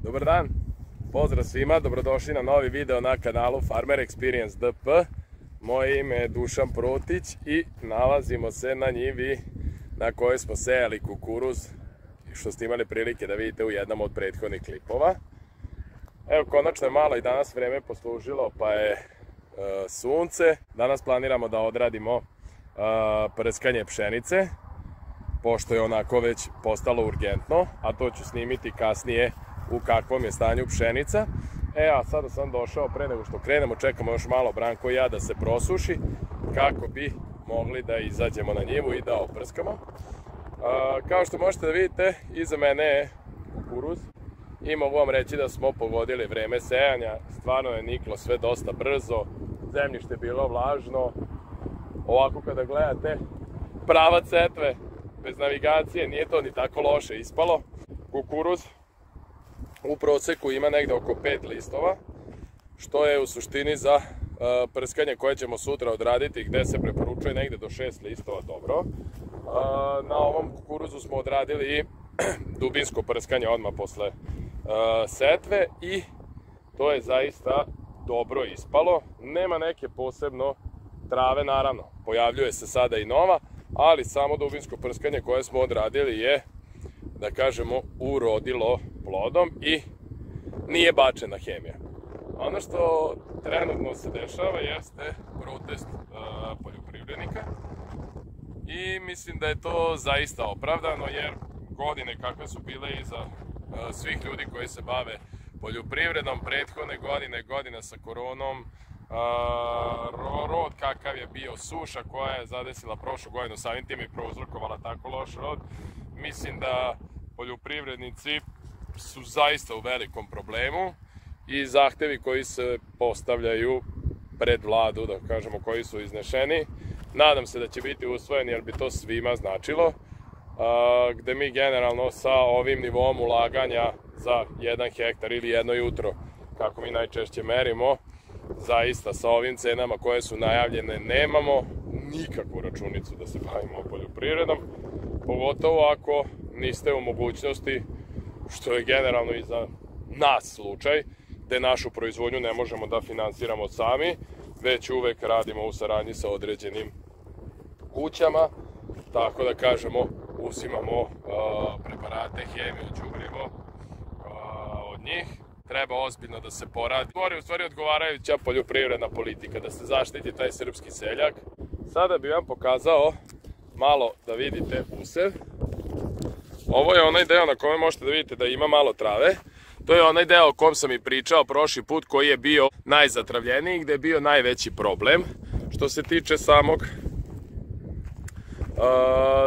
Dobar dan, pozdrav svima, dobrodošli na novi video na kanalu Farmer Experience DP. Moje ime je Dušan Protić i nalazimo se na njivi na kojoj smo sejali kukuruz, što ste imali prilike da vidite u jednom od prethodnih klipova. Evo, konačno je malo i danas vreme poslužilo, pa je sunce. Danas planiramo da odradimo prskanje pšenice, pošto je onako već postalo urgentno, a to ću snimiti kasnije u kakvom je stanju pšenica. A sada sam došao, pre nego što krenemo, čekamo još malo Branko i ja da se prosuši, kako bi mogli da izađemo na njivu i da oprskamo. Kao što možete da vidite, iza mene je kukuruz i mogu vam reći da smo pogodili vreme sejanja. Stvarno je niklo sve dosta brzo, zemljište je bilo vlažno. Ovako kada gledate pravac setve, bez navigacije, nije to ni tako loše ispalo. Kukuruz u proseku ima negde oko 5 listova, što je u suštini za prskanje koje ćemo sutra odraditi, gde se preporučuje negde do 6 listova dobro. Na ovom kukuruzu smo odradili i dubinsko prskanje odmah posle setve i to je zaista dobro ispalo. Nema neke posebno trave, naravno, pojavljuje se sada i nova, ali samo dubinsko prskanje koje smo odradili je, da kažemo, urodilo plodom i nije bačena hemija. Ono što trenutno se dešava jeste protest poljoprivrednika i mislim da je to zaista opravdano, jer godine kakve su bile iza svih ljudi koji se bave poljoprivredom, prethodne godine, godina sa koronom, rod kakav je bio, suša koja je zadesila prošlu godinu, samim tim i prouzrokovala tako loš rod. Mislim da poljoprivrednici su zaista u velikom problemu i zahtevi koji se postavljaju pred vladu, da kažemo, koji su iznešeni, nadam se da će biti usvojeni, jer bi to svima značilo, gde mi generalno sa ovim nivom ulaganja za 1 hektar ili 1 jutro, kako mi najčešće merimo, zaista sa ovim cenama koje su najavljene nemamo nikakvu računicu da se bavimo poljoprivredom, pogotovo ako niste u mogućnosti, što je generalno i za nas slučaj, gde našu proizvodnju ne možemo da finansiramo sami, već uvek radimo u saradnji sa određenim kućama, tako da kažemo, uzimamo preparate, hemiju, đubrivo od njih. Treba ozbiljno da se poradi. U stvari odgovarajuća poljoprivredna politika, da se zaštiti taj srpski seljak. Sada bih vam pokazao malo da vidite usev. Ovo je onaj deo na kome možete da vidite da ima malo trave. To je onaj deo o kom sam i pričao prošli put, koji je bio najzatravljeniji, gde je bio najveći problem. Što se tiče samog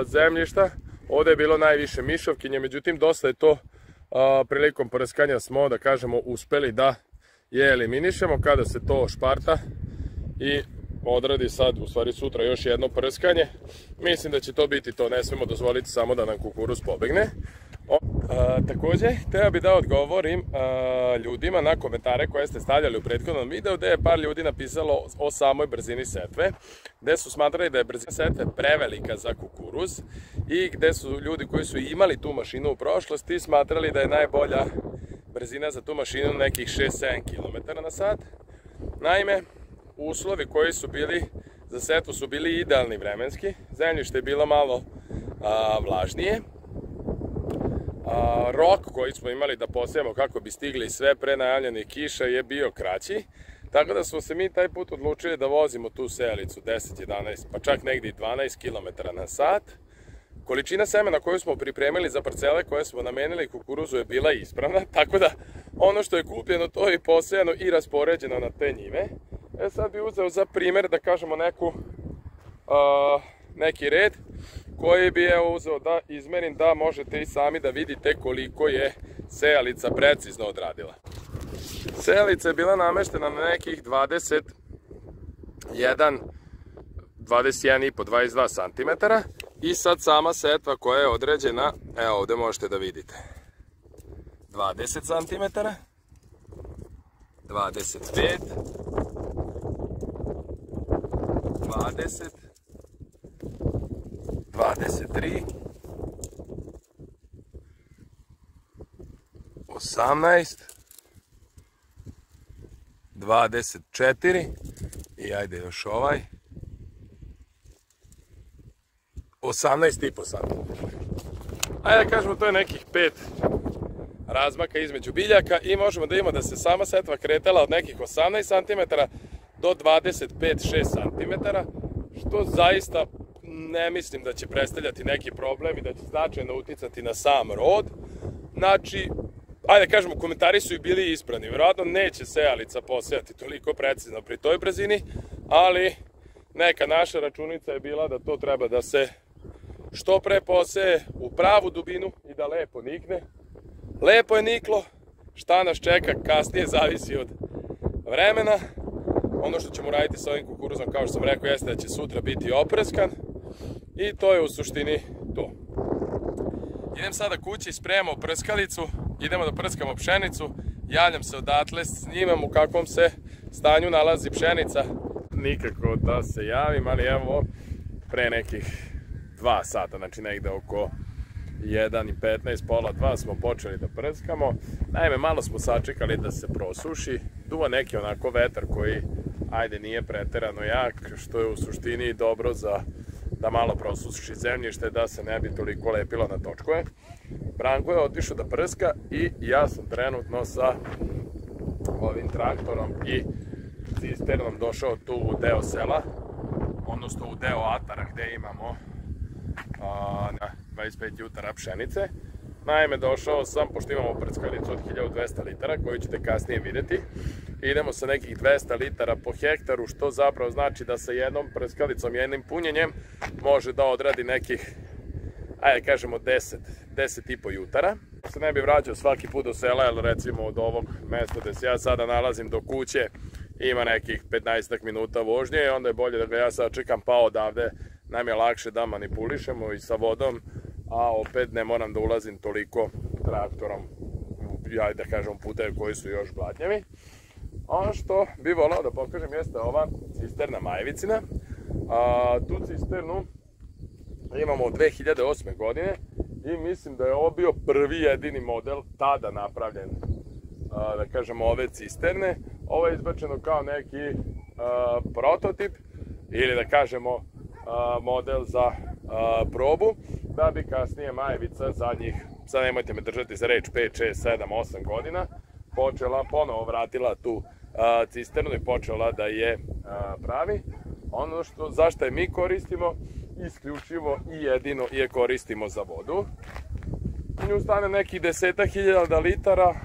zemljišta, ovde je bilo najviše mišovkinje, međutim dosta je to prilikom prskanja smo, da kažemo, uspeli da je eliminišemo. Kada se to šparta i odradi sad, u stvari sutra, još jedno prskanje, mislim da će to biti to. Ne smemo dozvoliti samo da nam kukuruz pobegne. Takođe, hteo bih da odgovorim ljudima na komentare koje ste stavljali u prethodnom videu, gde je par ljudi napisalo o samoj brzini setve, gde su smatrali da je brzina setve prevelika za kukuruz i gde su ljudi koji su imali tu mašinu u prošlosti smatrali da je najbolja brzina za tu mašinu nekih 6-7 km na sat. Naime, uslovi koji su bili za setvu su bili idealni vremenski, zemljište je bilo malo vlažnije, rok koji smo imali da posejemo kako bi stigli sve pre najavljenih kiša je bio kraći, tako da smo se mi taj put odlučili da vozimo tu sejalicu 10-11, pa čak negdje 12 km na sat. Količina semena koju smo pripremili za parcele koje smo namenili kukuruzu je bila ispravna, tako da ono što je kupljeno to je posejano i raspoređeno na te njive. Sad bih uzeo za primer, da kažemo, neki red koji bi uzeo da izmerim, da možete i sami da vidite koliko je sejalica precizno odradila. Sejalica je bila nameštena na nekih 21,5-22 cm i sad sama setva koja je određena, evo ovde možete da vidite, 20 cm, 25, 20, 23, 18, 24 i ajde još ovaj 18,5 cm. Ajde da kažemo, to je nekih 5 razmaka između biljaka i možemo da imamo da se sama setva kretala od nekih 18 cm do 25-6 cm, što zaista ne mislim da će predstavljati neki problem i da će značajno uticati na sam rod. Znači, ajde da kažemo, komentari su i bili ispravni. Vjerojatno neće sejalica posejati toliko precizno pri toj brzini, ali neka naša računica je bila da to treba da se što pre poseje u pravu dubinu i da lepo nikne. Lepo je niklo, šta nas čeka kasnije zavisi od vremena. Ono što ćemo raditi sa ovim kukuruzom, kao što sam rekao, jeste da će sutra biti oprskan i to je u suštini to. Idem sada kući, spremamo prskalicu, idemo da prskamo pšenicu, javljam se odatle, snimam u kakvom se stanju nalazi pšenica. Nikako da se javim, ali evo, pre nekih 2 sata, znači negde oko 1:15, pola 2 smo počeli da prskamo. Naime, malo smo sačekali da se prosuši, duva neki onako vetar koji, ajde, nije preterano jak, što je u suštini dobro za da malo prosuši zemljište, da se ne bi toliko lepilo na točkove. Branko je otišao da prska i ja sam trenutno sa ovim traktorom i cisternom došao tu u deo sela, odnosno u deo atara gde imamo 25 jutara pšenice. Naime, došao sam, pošto imamo prskalicu od 1200 litara, koju ćete kasnije vidjeti. Idemo sa nekih 200 litara po hektaru, što zapravo znači da sa jednom prskalicom, jednim punjenjem, može da odradi nekih, ajde kažemo, 10,5 jutara. Se ne bi vraćao svaki put do sela, jer recimo od ovog mesta gde se ja sada nalazim do kuće ima nekih 15 minuta vožnje i onda je bolje da ga ja sačekam, pa odavde nam je lakše da manipulišemo i sa vodom, a opet ne moram da ulazim toliko traktorom, ajde da kažem, putevi koji su još blatnjavi. Ono što bi volao da pokažem jeste ova cisterna Majevicina. Tu cisternu imamo od 2008. godine i mislim da je ovo bio prvi jedini model tada napravljen, da kažemo, ove cisterne. Ovo je izbačeno kao neki prototip ili da kažemo model za probu, da bi kasnije Majevica zadnjih, sad nemojte me držati za reč, 5, 6, 7, 8 godina počela, ponovo vratila tu cisternu i počela da je pravi. Ono zašto je mi koristimo, isključivo i jedino je koristimo za vodu. U nju stane nekih 10.000 litara,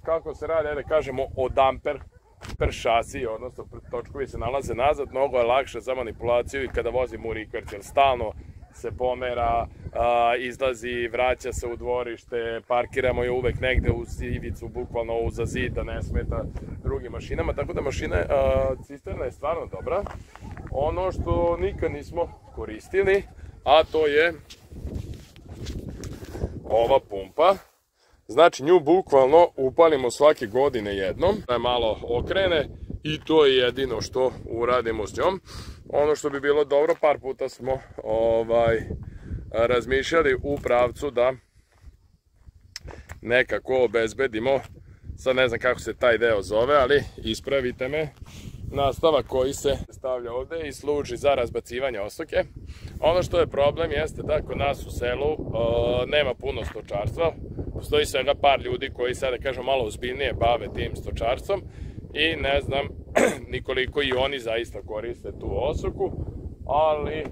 kako se radi, da kažemo, od amper šasi, odnosno točkovi se nalaze nazad, mnogo je lakše za manipulaciju i kada vozimo u rikverc, jer stalno se pomera, izlazi, vraća se u dvorište, parkiramo je uvek negde uz ivicu, bukvalno uza zid, da ne smeta drugim mašinama, tako da cisterna je stvarno dobra. Ono što nikad nismo koristili, a to je ova pumpa. Znači, nju bukvalno upalimo svake godine jednom, da je malo okrene i to je jedino što uradimo s njom. Ono što bi bilo dobro, par puta smo razmišljali u pravcu da nekako obezbedimo, sad ne znam kako se taj deo zove, ali ispravite me, nastavak koji se stavlja ovde i služi za razbacivanje osoke. Ono što je problem jeste da kod nas u selu nema puno stočarstva, postoji svega par ljudi koji se, da kažem, malo ozbiljnije bave tim stočarstvom i ne znam nikoliko i oni zaista koriste tu osoku, ali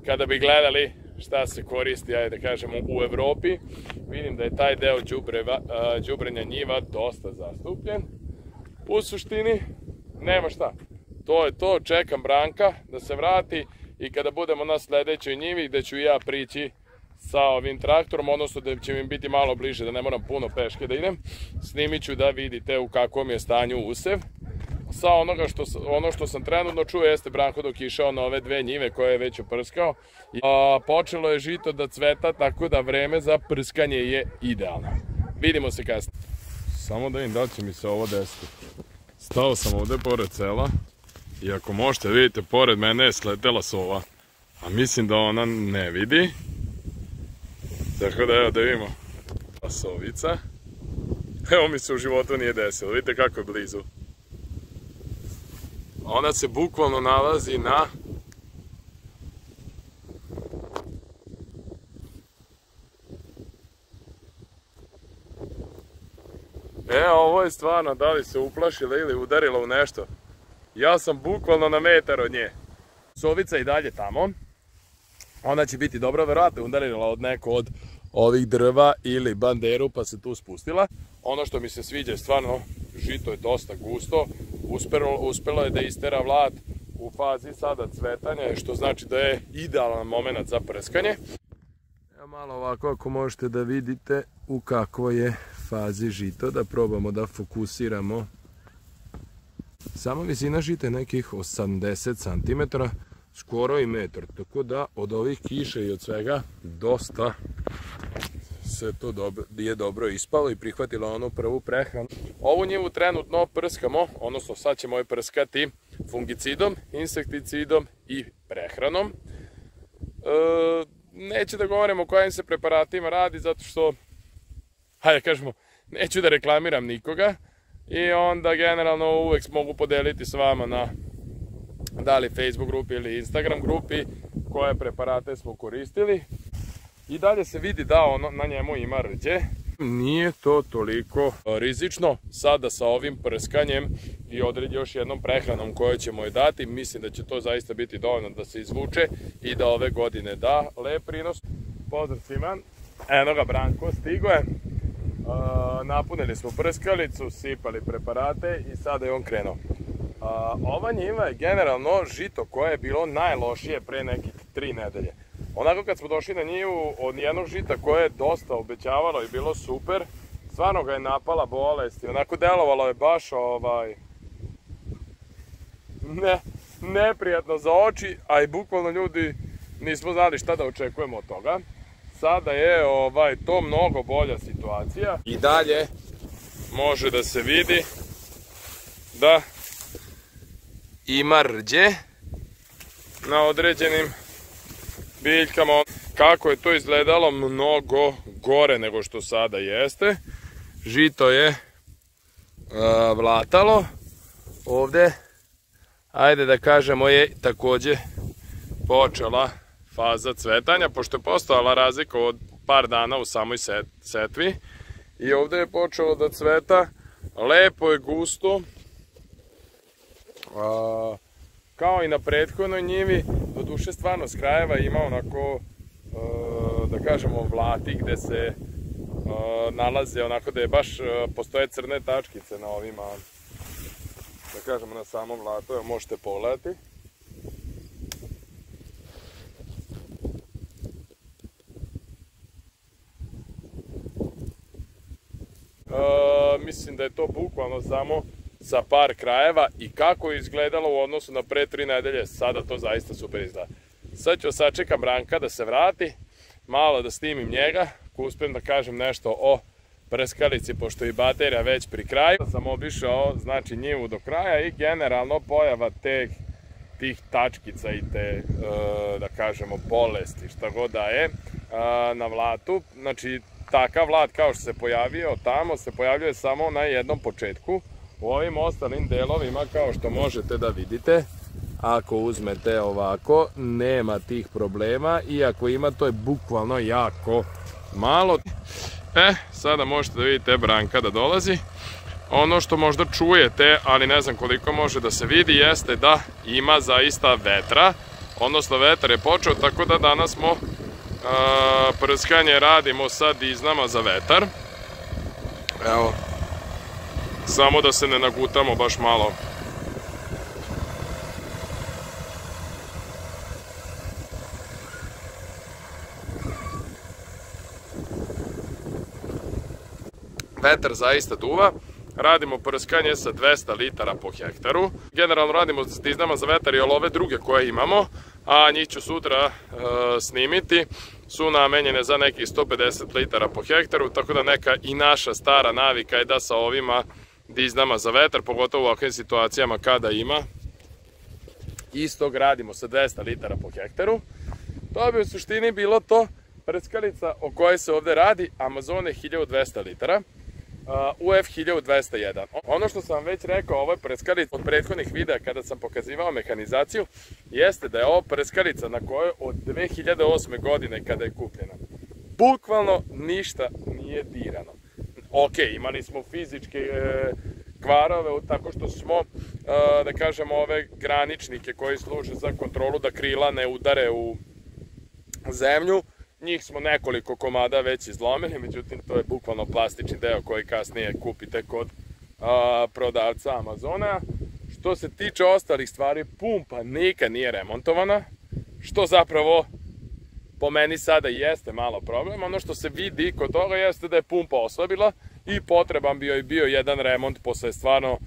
kada bi gledali šta se koristi, ajde da kažemo, u Evropi, vidim da je taj deo đubrenja njiva dosta zastupljen. U suštini, nema šta. To je to, čekam Branka da se vrati i kada budemo na sledećoj njivi gde ću ja prići sa ovim traktorom, odnosno da će mi biti malo bliže, da ne moram puno peške da idem, snimit ću da vidite u kakvom je stanju usev. Sa ono što sam trenutno čuo jeste Branko dok je išao na ove 2 njive koje je već oprskao. Počelo je žito da cveta, tako da vreme za prskanje je idealno. Vidimo se kasnije. Samo da vidim da će mi se ovo desiti. Stao sam ovde pored sela i ako možete vidite, pored mene je sletela sova. A mislim da ona ne vidi. Tako da evo da vidimo. Sovica. Evo mi se u životu nije desilo, vidite kako je blizu. Ona se bukvalno nalazi na... Ovo je stvarno, da li se uplašila ili udarila u nešto. Ja sam bukvalno na metar od nje. Sovica i dalje tamo. Ona će biti dobro, verovatno udarila od neko od ovih drva ili banderu pa se tu spustila. Ono što mi se sviđa je stvarno, žito je dosta gusto. Uspelo je da istera vlad u fazi sada cvetanja, što znači da je idealan moment za prskanje. Evo malo ovako ako možete da vidite u kakvoj je fazi žito, da probamo da fokusiramo. Sama visina žita je nekih 80 cm, skoro i metar, tako da od ovih kiša i od svega dosta se to je dobro ispalo i prihvatilo onu prvu prehranu. Ovu njivu trenutno prskamo, odnosno sad ćemo je prskati fungicidom, insekticidom i prehranom. Neću da govorimo o kojim se preparatima radi, zato što, hajde kažemo, neću da reklamiram nikoga i onda generalno uvek mogu podeliti s vama na da li Facebook grupi ili Instagram grupi koje preparate smo koristili. I dalje se vidi da na njemu ima rđe. Nije to toliko rizično. Sada sa ovim prskanjem i još jednom prehranom koju ćemo joj dati, mislim da će to zaista biti dovoljno da se izvuče i da ove godine da lep prinos. Pozdrav svima. Eno ga, Branko stigo je. Napunili smo prskalicu, sipali preparate i sada je on krenuo. Ova njiva je generalno žito koje je bilo najlošije pre nekih 3 nedelje. Onako kad smo došli na njivu od jednog žita koje je dosta obećavalo i bilo super, stvarno ga je napala bolest i onako delovalo je baš neprijatno za oči, a i bukvalno ljudi nismo znali šta da očekujemo od toga. Sada je to mnogo bolja situacija i dalje može da se vidi da ima rđe na određenim biljkama. Kako je to izgledalo mnogo gore nego što sada jeste. Žito je vlatalo. Ovde, ajde da kažemo, je takođe počela faza cvetanja, pošto je postojala razlika od par dana u samoj setvi. I ovde je počelo da cveta. Lepo je gusto. Kao i na prethodnoj njivi, do duše stvarno s krajeva ima onako, da kažemo, vlati gde se nalaze, onako da je baš postoje crne tačkice na ovima, da kažemo, na samom vlatu, evo možete pogledati. Mislim da je to bukvalno samo sa par krajeva i kako je izgledalo u odnosu na pre 3 nedelje, sada to zaista super izgleda. Sad ću sačekam Branka da se vrati, malo da snimim njega, ako uspijem da kažem nešto o prskalici, pošto je baterija već pri kraju. Sam obišao, znači, njivu do kraja i generalno pojava tih tačkica i te, da kažemo, bolesti, šta god da je, na vlatu. Znači, takav vlat kao što se pojavio tamo, se pojavljuje samo na jednom početku. U ovim ostalim delovima, kao što možete da vidite, ako uzmete ovako, nema tih problema i ako ima, to je bukvalno jako malo. Sada možete da vidite Branka da dolazi. Ono što možda čujete, ali ne znam koliko može da se vidi, jeste da ima zaista vetra. Odnosno vetar je počeo, tako da danas smo prskanje radimo sa diznama za vetar. Evo, samo da se ne nagutamo baš malo. Vetar zaista duva. Radimo prskanje sa 200 litara po hektaru. Generalno radimo s diznama za vetar i ove druge koje imamo, a njih ću sutra snimiti, su namenjene za nekih 150 litara po hektaru, tako da neka i naša stara navika je da sa ovima diznama za vetar, pogotovo u ovakvim situacijama kada ima, istog radimo sa 200 litara po hektaru. To bi u suštini bilo to. Prskalica o kojoj se ovde radi, Amazone 1200 litara. UF 1201. Ono što sam vam već rekao, ovo je prskalica od prethodnih videa kada sam pokazivao mehanizaciju, jeste da je ovo prskalica na kojoj od 2008. godine kada je kupljena bukvalno ništa nije dirano. Ok, imali smo fizičke kvarove tako što smo, da kažemo, ove graničnike koji služe za kontrolu da krila ne udare u zemlju. Njih smo nekoliko komada već izlomili, međutim to je bukvalno plastični deo koji kasnije kupite kod prodavca Amazona. Što se tiče ostalih stvari, pumpa nikad nije remontovana, što zapravo po meni sada jeste malo problem. Ono što se vidi kod toga jeste da je pumpa oslabila i potreban bio jedan remont posle stvarno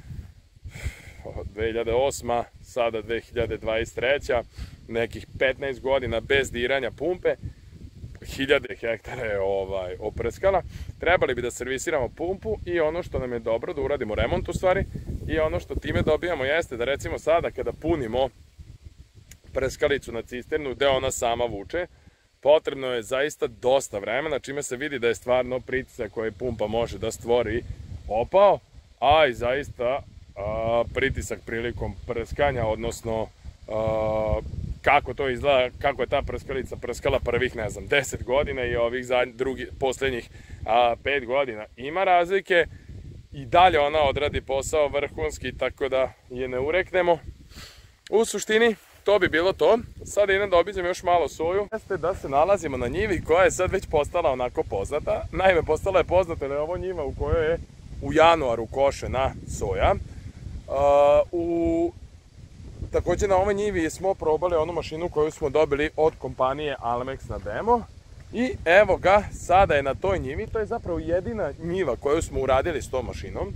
2008. sada 2023. nekih 15 godina bez diranja pumpe. 1000 hektara je oprskala. Trebali bi da servisiramo pumpu i ono što nam je dobro da uradimo remont u stvari, i ono što time dobijamo jeste da recimo sada kada punimo prskalicu na cisternu gde ona sama vuče, potrebno je zaista dosta vremena, čime se vidi da je stvarno pritisak koji pumpa može da stvori opao, a i zaista pritisak prilikom prskanja, odnosno kako to izgleda, kako je ta prskalica prskala prvih, ne znam, 10 godina i ovih poslednjih 5 godina. Ima razlike, i dalje ona odradi posao vrhunski, tako da je ne ureknemo. U suštini, to bi bilo to. Sada idem da obiđem još malo soju. Jeste da se nalazimo na njivi koja je sad već postala onako poznata. Naime, postala je poznata da je ovo njiva u kojoj je u januaru košena soja. Takođe na ovoj njivi smo probali onu mašinu koju smo dobili od kompanije Almex na demo. I evo ga, sada je na toj njivi. To je zapravo jedina njiva koju smo uradili s tom mašinom.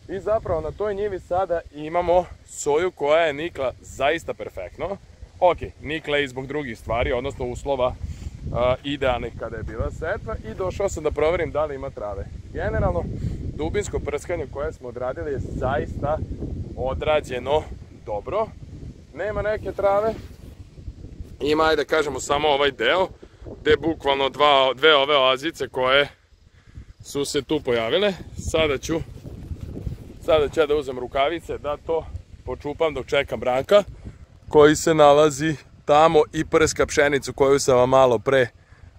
I zapravo na toj njivi sada imamo soju koja je nikla zaista perfektno. Ok, nikla je i zbog drugih stvari, odnosno uslova idealnih kada je bila setva, i došao sam da proverim da li ima trave. Generalno, dubinsko prskanje koje smo odradili je zaista odrađeno dobro. Nema neke trave. Ima, ajde da kažemo, samo ovaj deo, gde bukvalno dve ove oazice koje su se tu pojavile. Sada ću ja da uzem rukavice, da to počupam dok čekam Branka, koji se nalazi tamo i prska pšenicu koju sam vam malo pre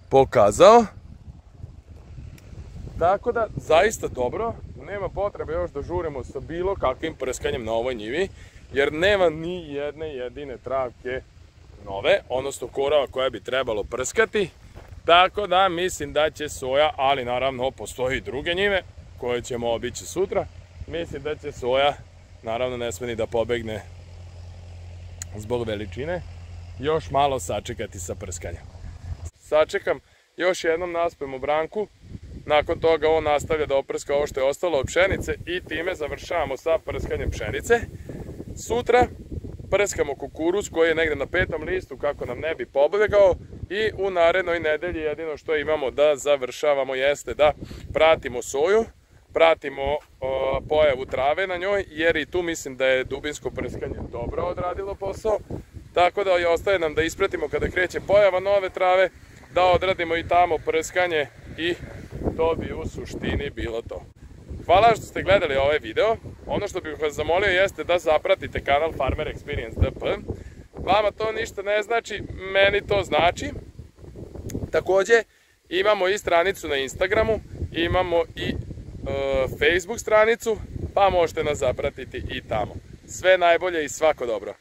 pokazao. Tako da, zaista dobro, nema potrebe još da žurimo sa bilo kakvim prskanjem na ovoj njivi, jer nema ni jedne jedine travke nove, odnosno korova koja bi trebalo prskati. Tako da mislim da će soja, ali naravno postoji i druge njive koje ćemo obići sutra, mislim da će soja, naravno ne sme ni da pobegne zbog veličine, još malo sačekati sa prskanjem. Sačekam, još jednom naspemo Branku, nakon toga on nastavlja da oprska ovo što je ostalo od pšenice i time završavamo sa prskanjem pšenice. Sutra prskamo kukuruz koji je negde na 5. listu kako nam ne bi pobegao, i u narednoj nedelji jedino što imamo da završavamo jeste da pratimo soju, pratimo pojavu trave na njoj, jer i tu mislim da je dubinsko prskanje dobro odradilo posao, tako da ostaje nam da ispratimo kada kreće pojava nove trave, da odradimo i tamo prskanje, i to bi u suštini bilo to. Hvala što ste gledali ovaj video. Ono što bih vas zamolio jeste da zapratite kanal Farmer Experience DP. Vama to ništa ne znači, meni to znači. Takođe, imamo i stranicu na Instagramu, imamo i Facebook stranicu, pa možete nas zapratiti i tamo. Sve najbolje i svako dobro.